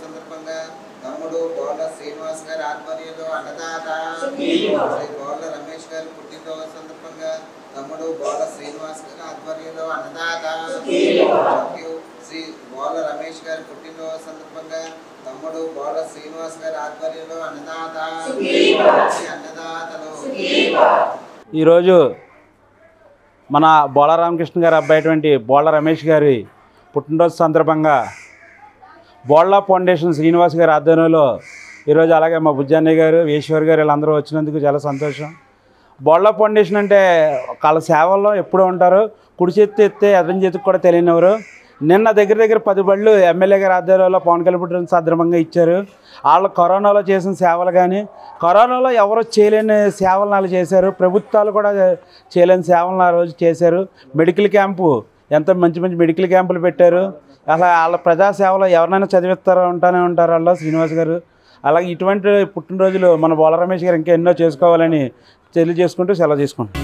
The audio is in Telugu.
సందర్భంగా తమ్ముడు బోళ్ళ శ్రీనివాస్ గారి ఆధ్వర్యంలో అన్నదాత శ్రీ బోళ్ళ రమేష్ గారి పుట్టినరోజు సందర్భంగా తమ్ముడు బోళ్ళ శ్రీనివాస్ గారి ఆధ్వర్యంలో అన్నదాత శ్రీ బోళ్ళ రమేష్ గారి పుట్టినరోజు సందర్భంగా తమ్ముడు బోళ్ళ శ్రీనివాస్ గారి ఆధ్వర్యంలో అన్నదాత అన్నదాతలు. ఈరోజు మన బోళ్ళ రామకృష్ణ గారి అబ్బాయిటువంటి బోళ్ళ రమేష్ గారి పుట్టినరోజు సందర్భంగా బోళ్ళ ఫౌండేషన్ శ్రీనివాస్ గారి ఆధ్వర్యంలో ఈరోజు అలాగే మా బుజ్జన్నయ్య గారు ఈశ్వర్ గారు వీళ్ళందరూ వచ్చినందుకు చాలా సంతోషం. బోళ్ళ ఫౌండేషన్ అంటే వాళ్ళ సేవల్లో ఎప్పుడూ ఉంటారు. కుడి చేతి ఎత్తే ఎడం చేతికి కూడా తెలియనివారు. నిన్న దగ్గర 10 బళ్ళు ఎమ్మెల్యే గారి ఆధ్వర్యంలో పవన్ కళ్యాణ్ పుట్టిన సందర్భంగా ఇచ్చారు. వాళ్ళు కరోనాలో చేసిన సేవలు కానీ కరోనాలో ఎవరు చేయలేని సేవలను వాళ్ళు చేశారు. ప్రభుత్వాలు కూడా చేయలేని సేవలను ఆ రోజు చేశారు. మెడికల్ క్యాంపు ఎంతో మంచి మెడికల్ క్యాంపులు పెట్టారు. అలా వాళ్ళ ప్రజాసేవలో ఎవరినైనా చదివిస్తారో ఉంటారు వాళ్ళు శ్రీనివాస్ గారు. అలాగే ఇటువంటి పుట్టినరోజులు మన బోళ్ళ రమేష్ గారు ఇంకా ఎన్నో చేసుకోవాలని తెలియజేసుకుంటూ సెలవు తీసుకుంటాం.